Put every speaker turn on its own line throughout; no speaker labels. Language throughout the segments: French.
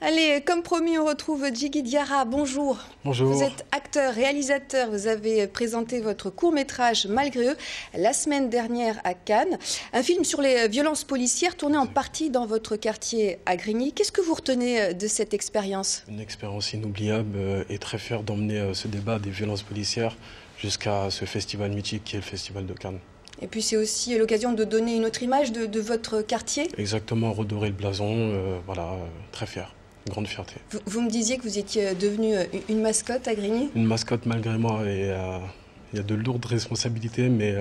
Allez, comme promis, on retrouve Djigui Diarra. Bonjour.
Bonjour.
Vous êtes acteur, réalisateur. Vous avez présenté votre court-métrage Malgré eux la semaine dernière à Cannes. Un film sur les violences policières tourné en partie dans votre quartier à Grigny. Qu'est-ce que vous retenez de cette expérience?
Une expérience inoubliable et très fier d'emmener ce débat des violences policières jusqu'à ce festival mythique qui est le Festival de Cannes.
Et puis c'est aussi l'occasion de donner une autre image de votre quartier.
Exactement, redorer le blason, voilà, très fier. Une grande fierté.
Vous me disiez que vous étiez devenu une mascotte à Grigny.
Une mascotte malgré moi et il y a de lourdes responsabilités, mais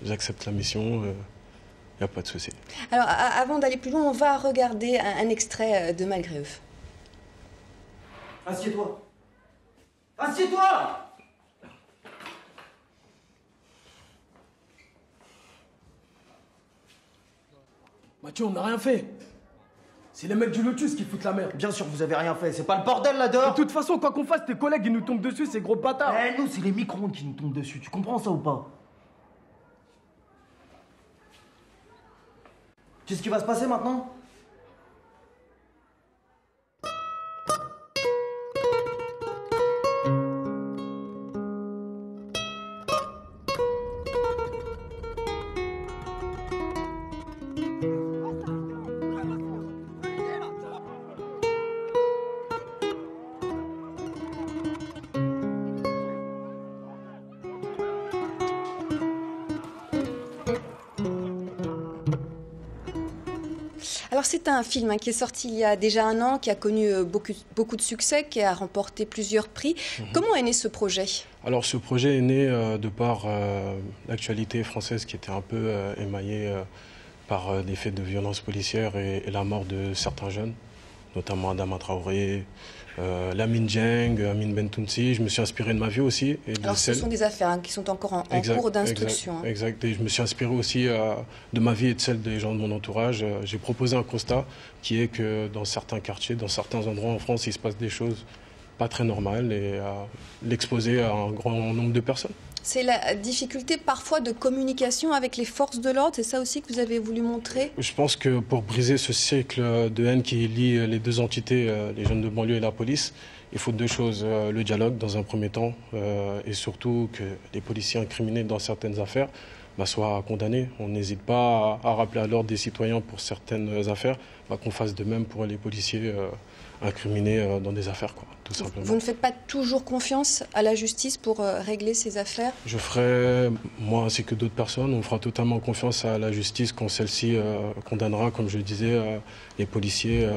j'accepte la mission, il n'y a pas de souci.
Alors avant d'aller plus loin, on va regarder un extrait de Malgré eux.
Assieds-toi. Assieds-toi!
Mathieu, on n'a rien fait. C'est les mecs du Lotus qui foutent la merde.
Bien sûr, vous avez rien fait. C'est pas le bordel là dehors.
De toute façon, quoi qu'on fasse, tes collègues, ils nous tombent dessus, ces gros bâtards.
Eh, nous, c'est les micro-ondes qui nous tombent dessus. Tu comprends ça ou pas? Qu'est-ce qui va se passer maintenant?
Alors c'est un film qui est sorti il y a déjà un an, qui a connu beaucoup de succès, qui a remporté plusieurs prix. Comment est né ce projet?
Alors ce projet est né de par l'actualité française qui était un peu émaillée par des faits de violence policière et la mort de certains jeunes, notamment Adama Traoré, Lamine Dieng, Amine Bentounsi. Je me suis inspiré de ma vie aussi. Et de
Alors ce sont des affaires qui sont encore en cours d'instruction.
Exact. Et je me suis inspiré aussi de ma vie et de celle des gens de mon entourage. J'ai proposé un constat qui est que dans certains quartiers, dans certains endroits en France, il se passe des choses pas très normales et l'exposer à un grand nombre de personnes.
C'est la difficulté parfois de communication avec les forces de l'ordre, c'est ça aussi que vous avez voulu montrer?
Je pense que pour briser ce cycle de haine qui lie les deux entités, les jeunes de banlieue et la police, il faut deux choses. Le dialogue dans un premier temps et surtout que les policiers incriminés dans certaines affaires soient condamnés. On n'hésite pas à rappeler à l'ordre des citoyens pour certaines affaires, qu'on fasse de même pour les policiers incriminés dans des affaires, tout simplement.
Vous ne faites pas toujours confiance à la justice pour régler ces affaires?
Je ferai, moi ainsi que d'autres personnes, on fera totalement confiance à la justice quand celle-ci condamnera, comme je le disais, les policiers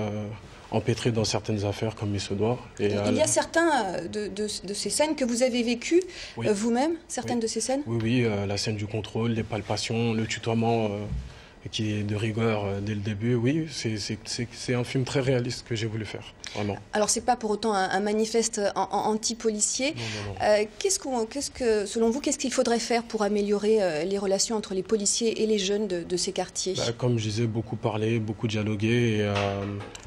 empêtrés dans certaines affaires comme il se doit.
Et il y a certains de ces scènes que vous avez vécues vous-même, certaines de ces scènes?
Oui, la scène du contrôle, les palpations, le tutoiement qui est de rigueur dès le début. Oui, c'est un film très réaliste que j'ai voulu faire, vraiment.
Alors c'est pas pour autant un manifeste anti-policier. Non. Selon vous, qu'est-ce qu'il faudrait faire pour améliorer les relations entre les policiers et les jeunes de ces quartiers?
Comme je disais, beaucoup parler, beaucoup dialoguer.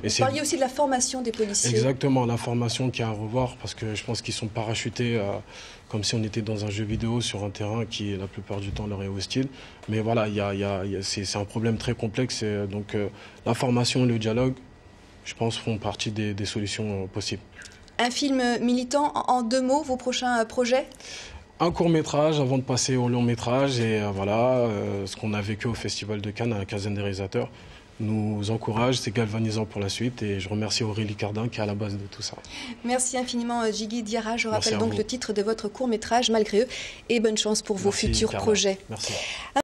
Vous parliez aussi de la formation des policiers.
Exactement, la formation qu'il y a à revoir, parce que je pense qu'ils sont parachutés comme si on était dans un jeu vidéo sur un terrain qui, la plupart du temps, leur est hostile. Mais voilà, c'est un problème très complexe. Et donc la formation et le dialogue, je pense, font partie des solutions possibles.
Un film militant, en deux mots, vos prochains projets?
Un court-métrage avant de passer au long-métrage. Et voilà, ce qu'on a vécu au Festival de Cannes à la quinzaine des réalisateurs nous encourage, c'est galvanisant pour la suite. Et je remercie Aurélie Cardin qui est à la base de tout ça.
Merci infiniment Djigui Diarra. Je rappelle donc le titre de votre court-métrage Malgré eux et bonne chance pour vos futurs projets.
Merci.